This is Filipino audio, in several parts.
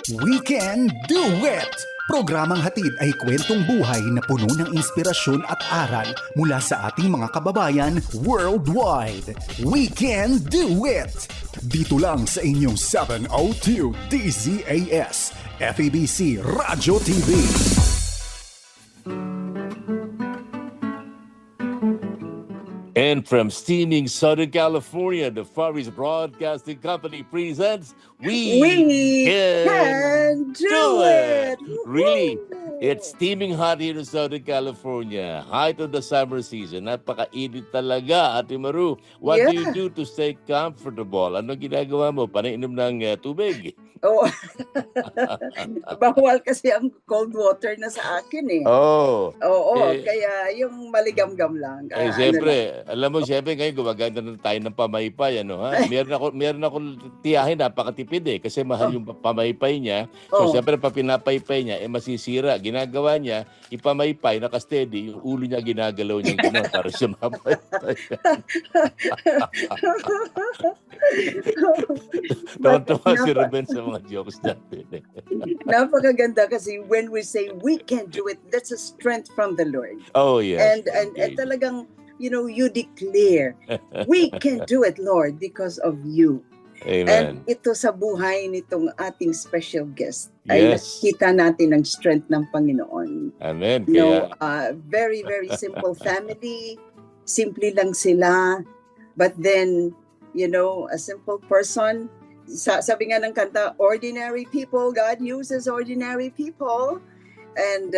We Can Do It! Programang hatid ay kwentong buhay na puno ng inspirasyon at aral mula sa ating mga kababayan worldwide. We Can Do It! Dito lang sa inyong 702 DZAS, FEBC Radio TV. And from steaming Southern California, the Far East Broadcasting Company presents We Can Do It! Really, it's steaming hot here in Southern California. Height of the summer season. Napakainit talaga, Ate Maru. What do you do to stay comfortable? Ano ginagawa mo? Panainom ng tubig? Oh. Bawal kasi ang cold water na sa akin eh. Oo. Kaya yung maligam-gam lang. Siyempre, alam mo, siyempre ngayon gumaganda na tayo ng pamaypay, ano ha? Meron ako tiyahin, napakatipid eh, kasi mahal yung pamaypay niya. So, siyempre, pa pinapaypay niya, masisira. Ginagawa niya, ipamaypay, naka-steady, yung ulo niya ginagalaw niya gano'n para siya mapaypay. Tawa-tawa si Ruben sa mga jokes natin. Napakaganda kasi when we say we can do it, that's a strength from the Lord. Oh, yes. And talagang, you declare, we can do it, Lord, because of you. Amen. And ito sa buhay nitong ating special guest ay nakita natin ang strength ng Panginoon. Amen. Very, very simple family. Simple lang sila. But then, a simple person. Sabi nga ng kanta, ordinary people, God uses ordinary people. And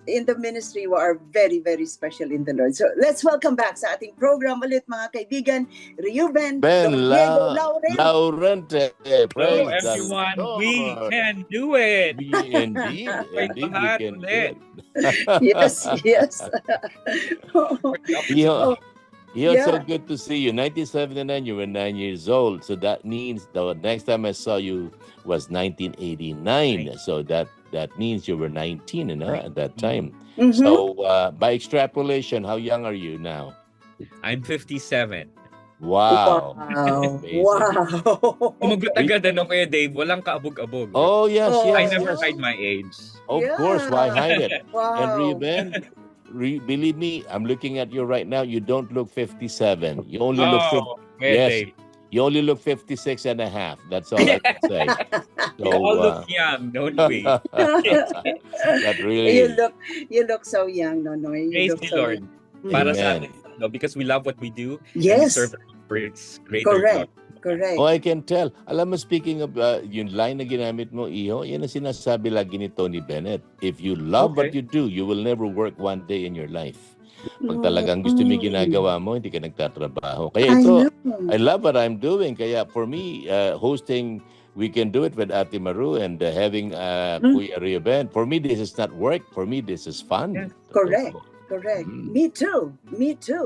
in the ministry, we are very, very special in the Lord. So let's welcome back sa ating program ulit, mga kaibigan, Reuben Laurente. Hello everyone, we can do it. Indeed, we can do it. Yes. So good to see you. 1979, you were 9 years old. So that means the next time I saw you was 1989. So that means you were 19 at that time. Mm-hmm. So by extrapolation, how young are you now? I'm 57. Wow. Umagot agad Kuya Dave, walang kaabog-abog. Oh, yes. I never hide my age. Of course, why hide it? Wow. And Reuben, believe me, I'm looking at you right now. You don't look 57. You only look Dave. You only look 56 and a half. That's all I can say. So, we all look young, don't we? That really you look so young, Nonoy. Praise the Lord. Para sa atin, because we love what we do. Yes. And we serve for its greater Correct. Oh, I can tell. Alam mo, speaking of yung line na ginamit mo, Iho, yan ang sinasabi lagi ni Tony Bennett. If you love what you do, you will never work one day in your life. Pag talagang gusto mo ginagawa mo, hindi ka nagtatrabaho. Kaya ito, I love what I'm doing. Kaya for me, hosting We Can Do It with Ate Maru and having Kuya Reuben, for me, this is not work. For me, this is fun. Yeah. Correct. Me too.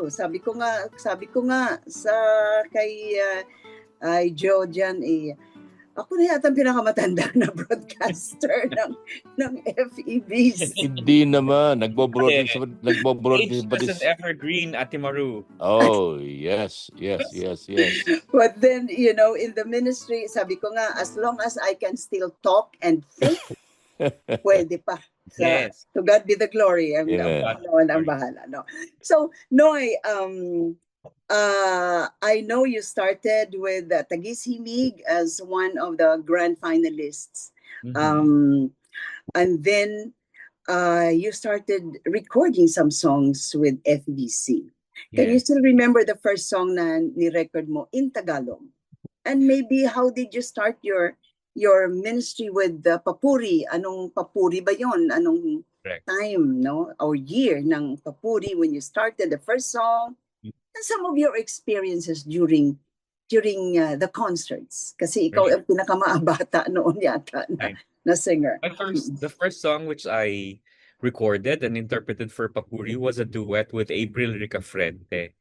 Sabi ko nga sa kay Joe dyan, ako na yata ang pinakamatanda na broadcaster ng FEBC. Hindi naman. Nagbo-broadcast pa din. Evergreen, Ate Maru. Oh, yes. But then, in the ministry, sabi ko nga, as long as I can still talk and think, pwede pa. So, to God be the glory. Ang bahala. No? So, Noy, I know you started with Taguig Himig as one of the grand finalists. Mm-hmm. And then you started recording some songs with FBC. Can you still remember the first song na ni-record mo in Tagalog? And maybe how did you start your ministry with Papuri? Anong Papuri ba yon? Anong time, no? Or year ng Papuri when you started the first song? And some of your experiences during the concerts. Kasi ikaw ang pinakamaabata noon yata na singer. The first song which I recorded and interpreted for Papuri was a duet with April Ricafrente.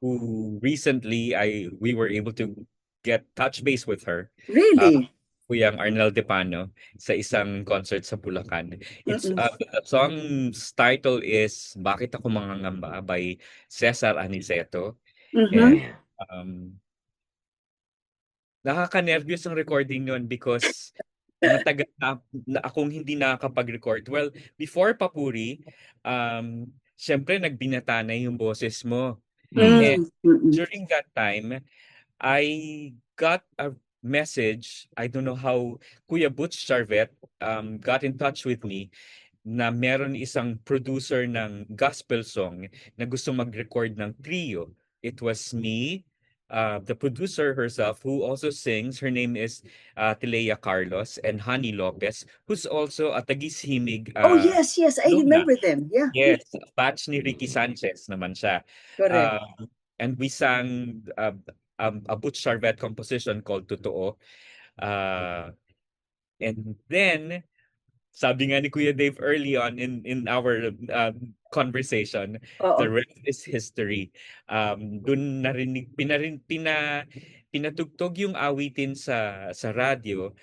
Who recently we were able to get touch base with her. Really? Kuyang Arnel Depano sa isang concert sa Bulacan. It's the song's title is Bakit Ako Mangangamba by Cesar Aniceto. And nakaka-nervyos ang recording nun because matagal na akong hindi nakakapag-record. Well, before Papuri, syempre nagbinata na yung boses mo. And Mm. during that time, I got a message, I don't know how, Kuya Butch Charvet got in touch with me na meron isang producer ng gospel song na gusto mag-record ng trio. It was me, the producer herself who also sings. Her name is Tilea Carlos, and Honey Lopez, who's also a Tagisihimig Oh, yes, I alumna. remember them. Yeah, Yes, batch ni Ricky Sanchez naman siya. correct. And we sang a Butch Charvet composition called Totoo. And then, sabi nga ni Kuya Dave early on in our conversation, Oo. the rest is history. Doon narinig, pinatugtog yung awitin sa radyo,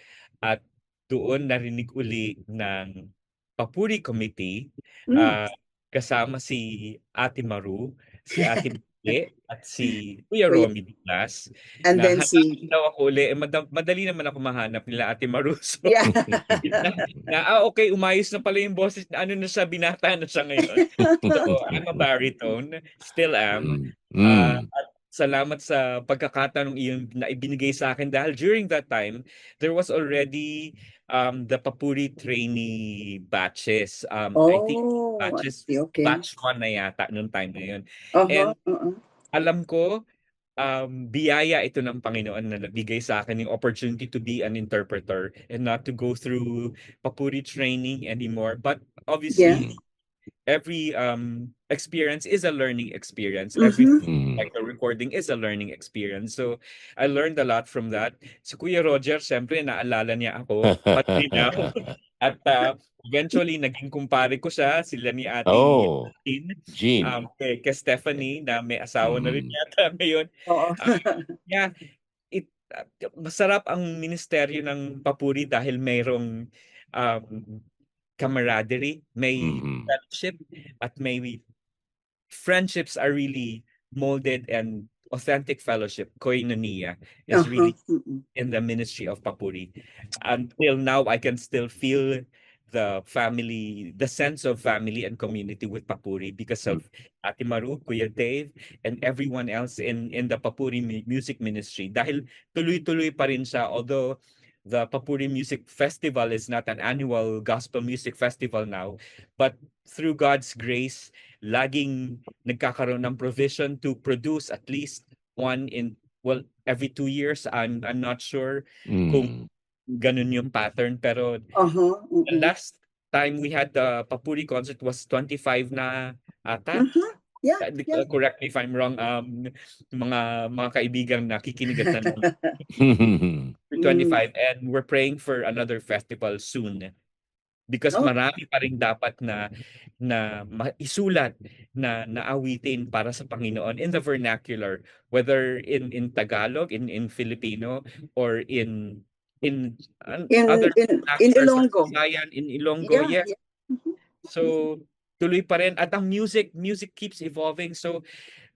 at doon narinig uli ng Papuri Committee, Mm. kasama si Ate Maru, si Ate Mike, at si Kuya Kuya- Romy Diaz. And Na then hanapin daw ako uli. Madali naman ako mahanap nila Ate Maru. So, yeah. okay, umayos na pala yung boses. Ano na siya, binata na siya ngayon. So, I'm a baritone, still am. Mm. At salamat sa pagkakataon iyong na ibinigay sa akin, dahil during that time, there was already the Papuri trainee batches. I think Oh, I batches, see. Okay. batch 1 na yata noong time na yun. Uh-huh, And alam ko, biyaya ito ng Panginoon na nabigay sa akin yung opportunity to be an interpreter and not to go through Papuri training anymore. But obviously, every experience is a learning experience. Every Mm. like a recording is a learning experience. So I learned a lot from that. Si Kuya Roger, syempre naalala niya ako pati now. At eventually naging kumpare ko siya, sila ni Ate Oh, Jean, Jean. kay Stephanie na may asawa na rin Mm. yata ngayon. Oo. Yeah, masarap ang ministeryo ng Papuri dahil mayroong um, camaraderie, may Mhm. fellowship, at may friendships are really molded, and authentic fellowship, koinonia, is really in the ministry of Papuri. Until now, I can still feel the family, the sense of family and community with Papuri because of Ate Maru, Kuya Dave, and everyone else in the Papuri music ministry. Dahil tuloy-tuloy pa rin siya, although the Papuri Music Festival is not an annual gospel music festival now, but through God's grace, laging nagkakaroon ng provision to produce at least one every 2 years. I'm not sure kung ganun yung pattern, pero the last time we had the Papuri concert was 25 na ata. Yeah. Correct me if I'm wrong, mga kaibigang nakikinig at tanong. 25, and we're praying for another festival soon. Because marami pa rin dapat na maisulat na naawitin para sa Panginoon in the vernacular, whether in Tagalog, in Filipino, or in other in Ilonggo. In Ilonggo, Yeah. So tuloy pa rin, at ang music keeps evolving. So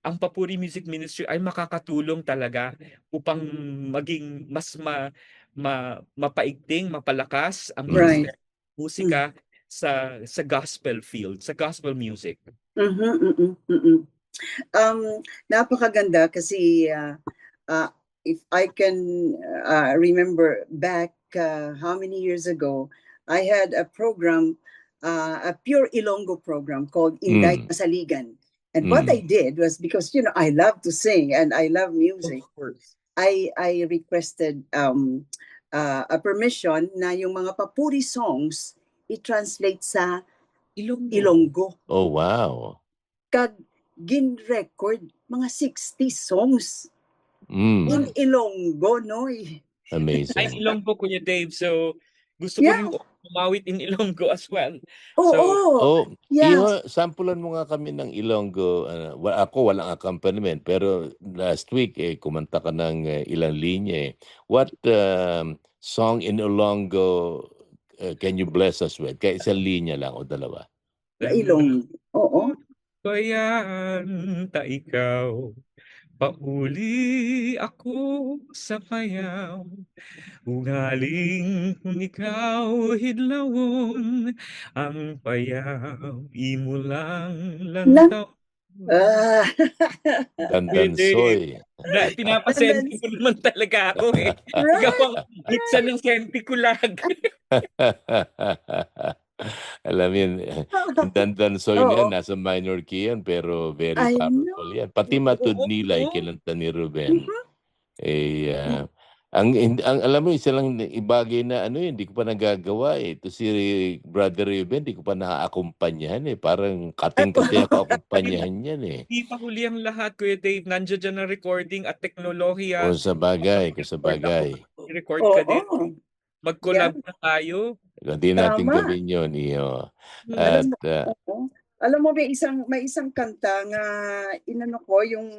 ang Papuri Music Ministry ay makakatulong talaga upang maging mas mapaigting, mapalakas ang musika sa gospel field, sa gospel music. Napakaganda kasi if I can remember back how many years ago, I had a program, a pure Ilonggo program called Inday Masaligan. And what I did was, because I love to sing and I love music, Of course. I requested a permission na yung mga Papuri songs i-translate sa Ilonggo. Oh, wow. Kag gin-record mga 60 songs in Ilonggo, no? Amazing. I'm Ilonggo, Kuya Dave, so gusto ko rin umawit in Ilonggo as well. Sampulan mo nga kami ng Ilonggo. Ako walang accompaniment, pero last week kumanta ka ng ilang linya. What song in Ilonggo can you bless us with? Kaya isang linya lang o dalawa. Ilonggo. Oo. Bayan ta ikaw, Pauli ako sa payaw, ugaling kung ikaw hidlawon, ang payaw imo lang Na, lantaw. ah, Pwede. Dandansoy. and then, Pinapasenti ko naman talaga ako eh. Ikaw right, ang litsa ng senti ko lang. Alam mo yun, yung dandansoy na yan, oo, nasa minor key yan, pero very I powerful know. yan. Pati matud Oo, nila, oo. kinanta ni Ruben. Mhm. Eh, alam mo, isa lang ibagay na ano yun, hindi ko pa nagagawa eh. Ito si Brother Ruben, hindi ko pa nakaakumpanyahan eh. Parang kating-kati ako akumpanyahan yan eh. Di pa huli ang lahat, Kuya Dave. Nandiyan dyan ang recording at teknolohiya. Kung sa bagay, kung sa Record ako. bagay. Record ka din. Oo, Mag-collab yeah, na tayo. Hindi natin tama. gawin yun, iyo. Alam At mo, oo. Alam mo, may isang kanta nga inano ko yung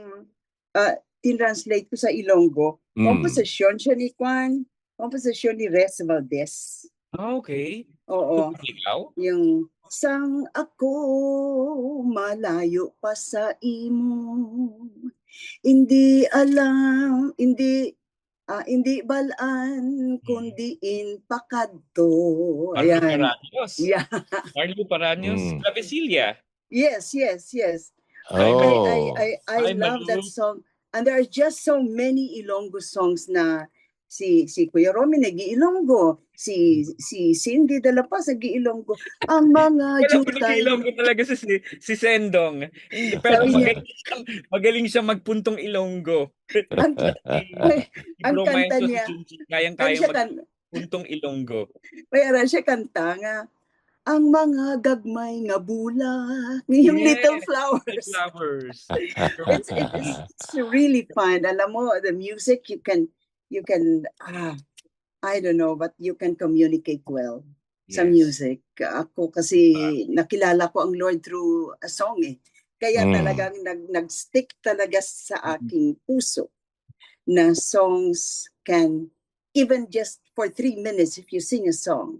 tinranslate ko sa Ilonggo. Komposisyon siya ni Juan, komposisyon ni Res Valdez. Okay. Oo, Ikaw? yung sang ako malayo pa sa imo, hindi alam, hindi balaan kundi in pakadto. Marlo Ayan. Paranios. Yeah. Marlo Paranios. Travesilia. Yes. Oh. I Ay, love that Malu. song. And there are just so many Ilonggo songs na si Kuya Romy nag-Ilonggo, si Cindy de la Paz nag-Ilonggo. Ang mga Wala ko jutay. nag-Ilonggo talaga si Sendong. Hindi, pero Sabi niya, magaling siya magpuntong Ilonggo. ang, ang kanta Bromaeso niya, si Junjun, ano kayang-kayang siya magpuntong Ilonggo. mayroon siya kanta nga, ang mga gagmay nga bulak, yung Yes, little flowers. Flowers. It's really fun. Alam mo, the music you can I don't know, but you can communicate well sa Yes. music. Ako kasi nakilala ko ang Lord through a song eh. Kaya talagang nag-stick talaga sa aking puso na songs can, even just for 3 minutes, if you sing a song,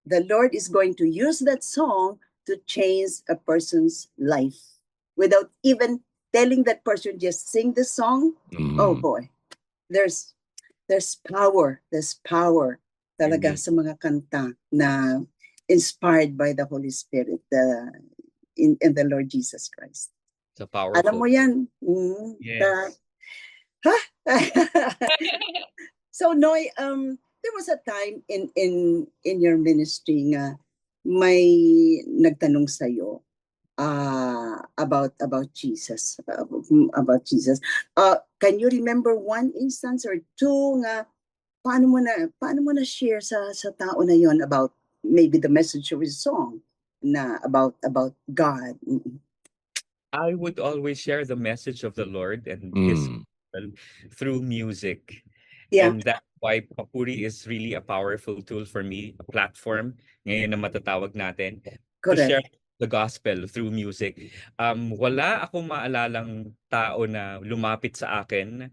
the Lord is going to use that song to change a person's life without even telling that person, just sing the song. Oh boy, there's power talaga sa mga kanta na inspired by the Holy Spirit, in the Lord Jesus Christ. It's a powerful. Alam mo yan. Yes. So Noy, there was a time in your ministry nga may nagtanong sa iyo about Jesus, about Jesus. Can you remember one instance or two nga paano mo na share sa tao na yon about maybe the message of his song na about God? I would always share the message of the Lord and His people through music. Yeah. And that's why Papuri is really a powerful tool for me, a platform ngayon na matatawag natin to share the gospel through music. Wala akong maalalang tao na lumapit sa akin.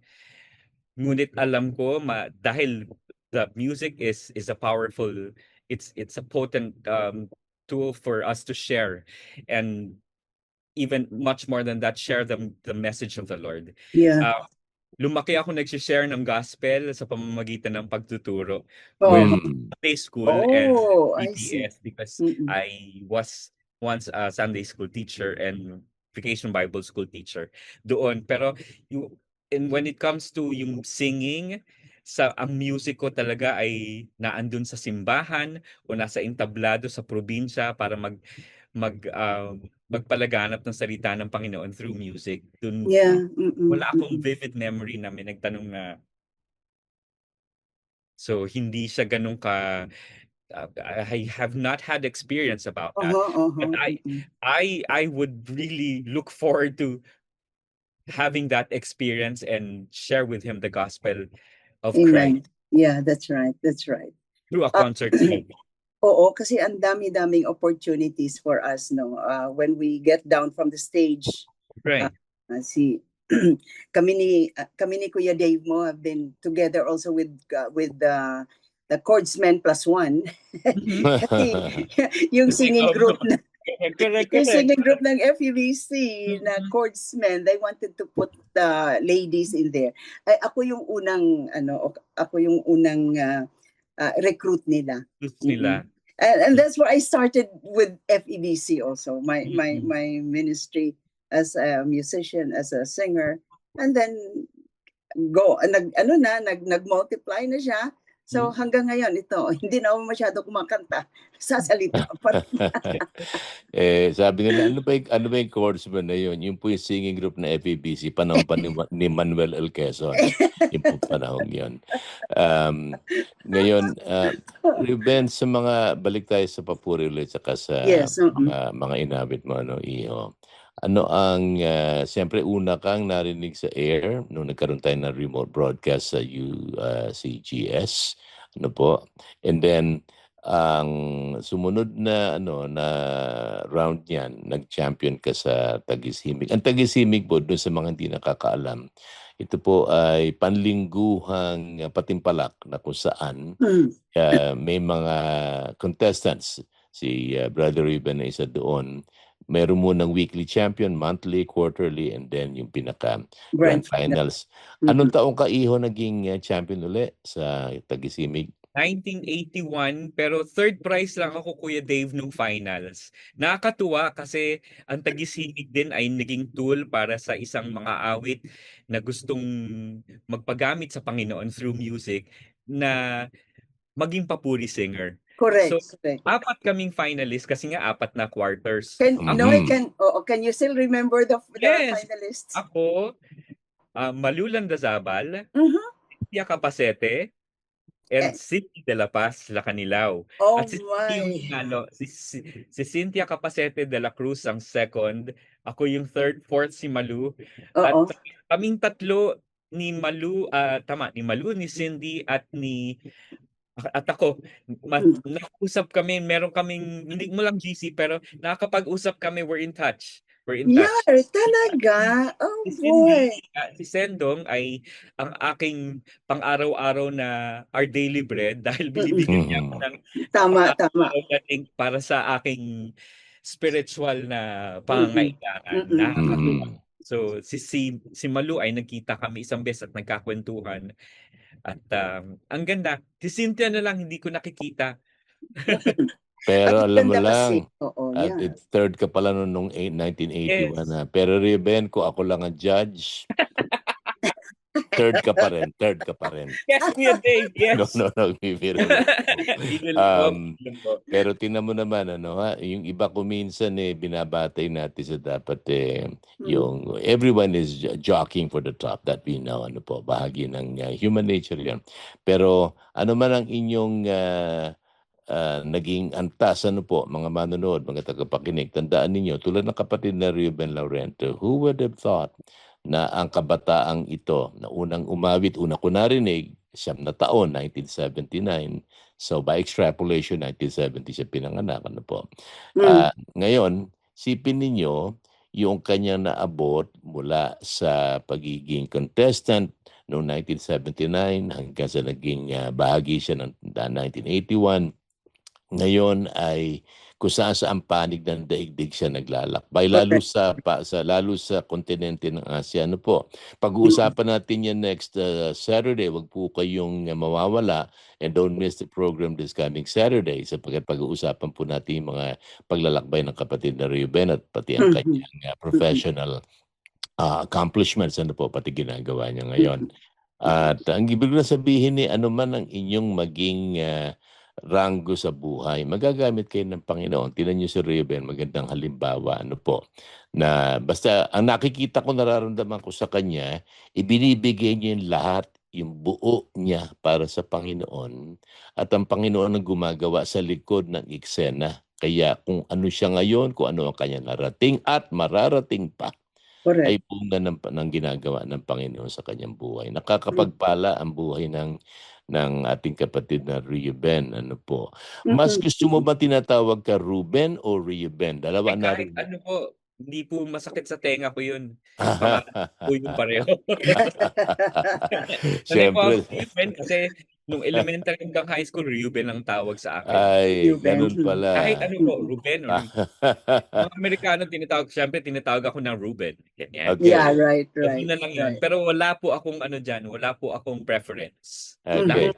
Ngunit alam ko dahil the music is a powerful, it's a potent tool for us to share, and even much more than that, share the message of the Lord. Yeah. Lumaki ako nag-share ng gospel sa pamamagitan ng pagtuturo Oh. with Sunday school and I see. BTS because I was once a Sunday school teacher and Vacation Bible School teacher doon. Pero when it comes to yung singing, ang music ko talaga ay naandun sa simbahan o nasa entablado sa probinsya para magpalaganap ng salita ng Panginoon through music. Dun, wala akong vivid memory na may nagtanong na so hindi siya ganun ka I have not had experience about that. But I would really look forward to having that experience and share with him the gospel of Christ. Yeah, that's right. Through a concert. Oo, kasi ang dami-daming opportunities for us, no, when we get down from the stage. Right. Kami ni Kuya Dave mo have been together also with the Chordsmen +1. Kasi yung singing group na Correct, Yung correct. singing group ng FEBC na chordsmen, they wanted to put ladies in there. Ay, ako yung unang recruit nila. Gusto nila. And that's where I started with FEBC also, my Mm-mm. my ministry as a musician, as a singer. And then nag-multiply na siya. So hanggang ngayon ito, hindi na ako masyado kumakanta. Sasalita pa rin. Sabi nila, ano ba yung chordsman na yun? Yung po yung singing group na FEBC, panahon pa ni Manuel L. Quezon. Yung po panahon yun. Ngayon, Ruben, balik tayo sa papuri ulit, saka sa Yes. mga inabit mo, Iho. Ano ang, siyempre una kang narinig sa air nung nagkaroon tayo ng remote broadcast sa UCGS, ano po? And then, ang sumunod na round niyan, nag-champion ka sa Tagisimik. Ang Tagisimik po, doon sa mga hindi nakakaalam, ito po ay panlingguhang patimpalak na kung saan may mga contestants. Si Brother Ruben na isa doon. Meron mo ng weekly champion, monthly, quarterly, and then yung pinaka grand finals. Anong taong ka, Iho, naging champion uli sa Tagisimik? 1981, pero third prize lang ako, Kuya Dave, nung finals. Nakakatuwa kasi ang Tagisimik din ay naging tool para sa isang mga awit na gustong magpagamit sa Panginoon through music na maging papuri singer. Correct. So, apat kaming finalists kasi nga apat na quarters. Can you still remember the Yes. finalists? Ako, Malu Landazabal, Cynthia Capacete, and Cindy de la Paz Lacanilao. Oh At si Cynthia Capacete de la Cruz ang second, ako yung third, fourth si Malu. At kaming tatlo ni Malu, ni Malu, ni Cindy at ako, nakausap kami, meron kaming, hindi mo lang GC, pero nakakapag-usap kami, we're in touch. Yeah, talaga? Oh boy. Si Sendong ay ang aking pang-araw-araw na our daily bread dahil binibigyan niya ako ng tama. Para sa aking spiritual na pangangailangan. So si Malu ay nagkita kami isang beses at nagkakwentuhan. At ang ganda, si Cynthia na lang hindi ko nakikita. Pero alam mo lang, third ka pala nung 1981 na. Pero Ruben, ko ako lang ang judge. Third ka pa rin. Yes, Kuya Dave, yes. No, pero tingnan mo naman, yung iba ko minsan binabatay natin sa dapat yung everyone is jockeying for the top, that we know, bahagi ng human nature yan. Pero ano man ang inyong naging antas, mga manonood, mga tagapakinig, tandaan ninyo, tulad ng kapatid na Ruben Laurento, who would have thought na ang kabataang ito, na unang umawit, una ko narinig, 9 na taon, 1979. So by extrapolation, 1970 siya pinanganak. Ngayon, sipin ninyo, yung kanyang naabot mula sa pagiging contestant noong 1979 hanggang sa naging bahagi siya ng 1981. Ngayon ay kung saan panig ng daigdig siya naglalakbay, lalo sa kontinente ng Asia. Pag-uusapan natin yan next Saturday. Wag po kayong mawawala, and don't miss the program this coming Saturday, sapagkat pag-uusapan po natin yung mga paglalakbay ng kapatid na Ruben at pati ang kanyang professional accomplishments, pati ginagawa niya ngayon. At ang ibig na sabihin ano man ang inyong maging ranggo sa buhay, magagamit kayo ng Panginoon. Tingnan niyo si Ruben, magandang halimbawa, na basta ang nakikita ko, nararamdaman ko sa kanya, ibinibigay niya yung lahat, yung buo niya para sa Panginoon, at ang Panginoon ang gumagawa sa likod ng eksena. Kaya kung ano siya ngayon, kung ano ang kanya narating at mararating pa, ay bunga ng ginagawa ng Panginoon sa kanyang buhay. Nakakapagpala ang buhay ng ating kapatid na Ruben. Mas gusto mo ba tinatawag ka Ruben o Ruben? Dalawa na rin. Hindi po masakit sa tenga ko yun. Po yung pareho. Siyempre. Ruben kasi Nung elementary hanggang high school, Ruben ang tawag sa akin. Ay, Ruben. ganun pala. Kahit ano po, Mm. Ruben or mga Amerikano syempre tinatawag ako ng Ruben. Ganyan. Okay. Yeah, right, So, right. yun na lang yun. right. Pero wala po akong ano dyan, wala po akong preference. Okay.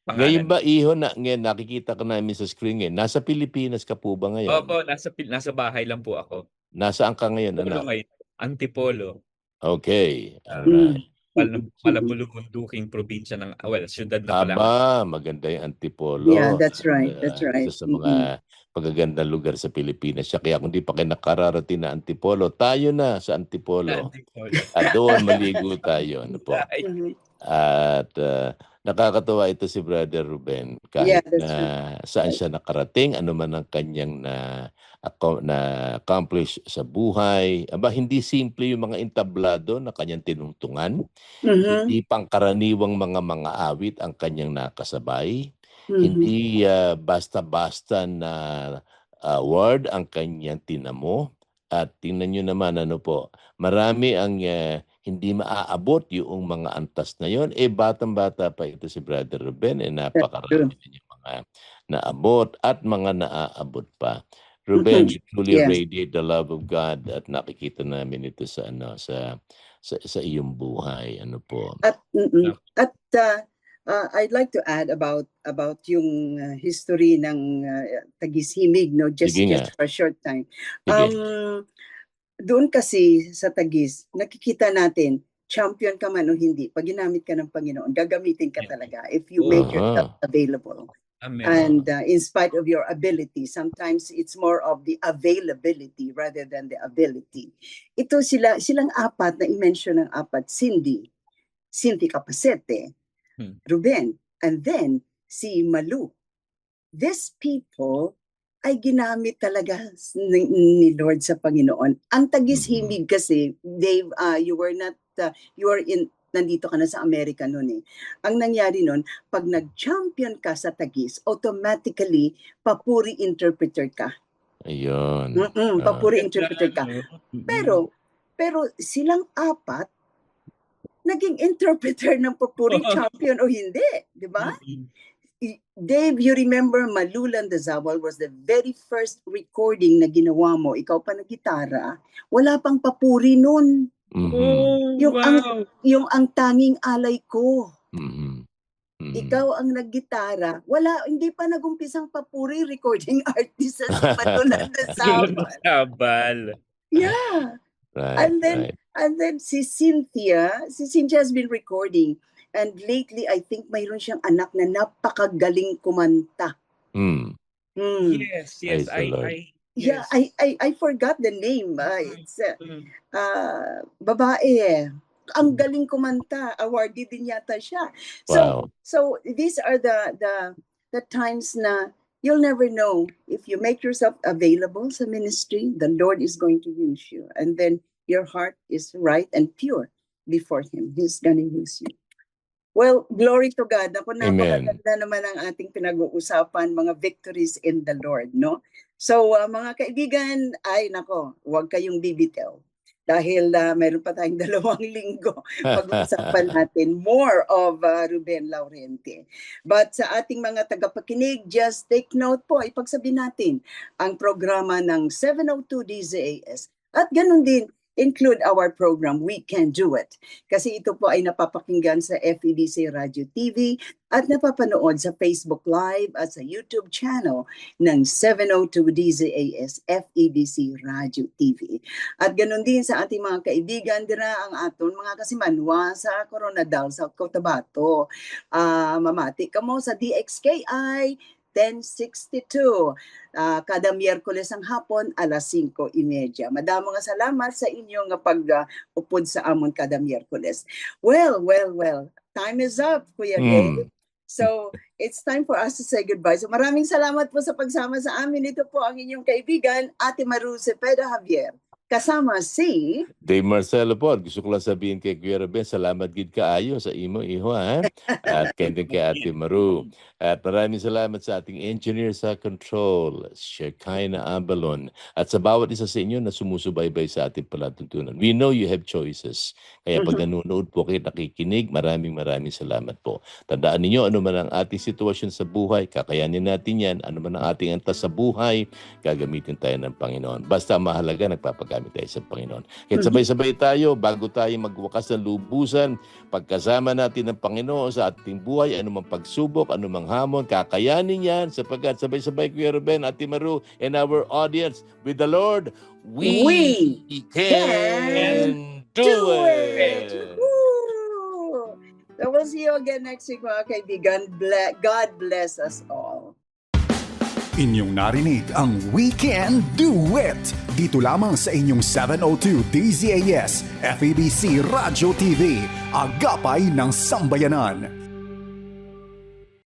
Ngayon Pangalan. ba, Iho, ngayon nakikita ka namin sa screen ngayon. Nasa Pilipinas ka po ba ngayon? Opo, nasa bahay lang po ako. Nasaan ka ngayon, Polo anak? ngayon, Antipolo. Okay. Alright. Malabulunduking probinsya ng, syudad na pala. Aba, maganda yung Antipolo. Yeah, that's right. That's right. Isa sa mga pagagandang lugar sa Pilipinas siya. Kaya kung di pa kayo nakararating na Antipolo, tayo na sa Antipolo. Antipolo. At doon maligo tayo. Ano po? Mhm. At nakakatuwa ito si Brother Ruben Yeah, kahit that's na saan siya nakarating, ano man ang kanyang na-accomplish sa buhay. Aba, hindi simple yung mga entablado na kanyang tinungtungan. Mhm. Hindi pangkaraniwang mga awit ang kanyang nakasabay. Mhm. Hindi basta-basta na word ang kanyang tinamo. At tingnan nyo naman ano po, marami ang hindi maaabot yung mga antas na yon. Batang-bata pa ito si Brother Ruben, napakarami na yung mga naabot at mga naaabot pa. Ruben, you truly Yes. radiate the love of God at nakikita namin ito sa sa iyong buhay. Ano po? At I'd like to add about yung history ng Taguig Himig, no, just Sige nga. for a short time. Sige. Doon kasi sa Taguig, nakikita natin champion ka man o hindi, pag ginamit ka ng Panginoon, gagamitin ka talaga if you make yourself available. Amen. And in spite of your ability, sometimes it's more of the availability rather than the ability. Ito silang apat na i-mention ng apat, Cindy Capacete, Ruben, and then si Malu. These people ay ginamit talaga ni Lord sa Panginoon. Ang Taguig Himig kasi, Dave, you were nandito ka na sa Amerika noon eh. Ang nangyari noon, pag nag-champion ka sa Taguig, automatically, papuri interpreter ka. Ayun. Papuri interpreter ka. Pero silang apat, naging interpreter ng papuring champion o hindi, di ba? Dave, you remember Malu Landazabal was the very first recording na ginawa mo. Ikaw pa nag-gitara, wala pang papuri nun. Yung ang tanging alay ko. Ikaw ang naggitara. Hindi pa nagumpisang papuri recording artist sa Malu Landazabal. Yeah. Right, and then si Cynthia has been recording, and lately I think mayroon siyang anak na napakagaling kumanta. Yes, Yes. I forgot the name. It's babae eh. Ang galing kumanta, awarded din yata siya. So these are the times na you'll never know if you make yourself available sa ministry, the Lord is going to use you. And then your heart is right and pure before Him. He's going to use you. Well, glory to God. Ako, napakaganda naman ang ating pinag-uusapan, mga victories in the Lord, no? So, mga kaibigan, huwag kayong bibitaw. Dahil mayroon pa tayong 2 linggo pag-uusapan natin more of Ruben Laurente. But sa ating mga tagapakinig, just take note po, ipagsabihin natin ang programa ng 702 DZAS. At ganun din, include our program, We Can Do It. Kasi ito po ay napapakinggan sa FEBC Radio TV at napapanood sa Facebook Live at sa YouTube channel ng 702 DZAS FEBC Radio TV. At ganun din sa ating mga kaibigan dira ang aton mga kasimanwa sa Coronadal, South Cotabato. Mamati ka mo sa DXKI 1062. Kada Miyerkules ang hapon, 5:30. Madamo nga salamat sa inyong pag-upod sa amon kada Miyerkules. Well. Time is up, Kuya Dave. So, it's time for us to say goodbye. So, maraming salamat po sa pagsama sa amin. Ito po ang inyong kaibigan, Ate Maru Cepeda Javier. kasama si Dave Marcelo po, gusto ko lang sabihin kay Kuya Ruben, salamat gid kaayo sa imo iho ha. At kay Ate Maru. At maraming salamat sa ating engineer sa control, Shekinah Abalon. At sa bawat isa sa inyo na sumusubaybay sa ating palatuntunan. We know you have choices. Kaya pag nanonood po kayo, nakikinig, maraming salamat po. Tandaan ninyo, ano man ang ating sitwasyon sa buhay, kakayanin natin yan. Ano man ang ating antas sa buhay, gagamitin tayo ng Panginoon. Basta mahalaga, nagpapagamit tayo sa Panginoon. Kaya sabay-sabay tayo, bago tayo magwakas ng lubusan, pagkasama natin ng Panginoon sa ating buhay, anumang pagsubok, anumang hamon, kakayanin yan sapagkat sabay-sabay Kuya Ruben, Ate Maru, and our audience, with the Lord, we can do it! Woo! So we'll see you again next week, mga kaibigan. God bless us all. Inyong narinig ang We Can Do It! Dito lamang sa inyong 702 DZAS, FEBC Radio TV, Agapay ng Sambayanan.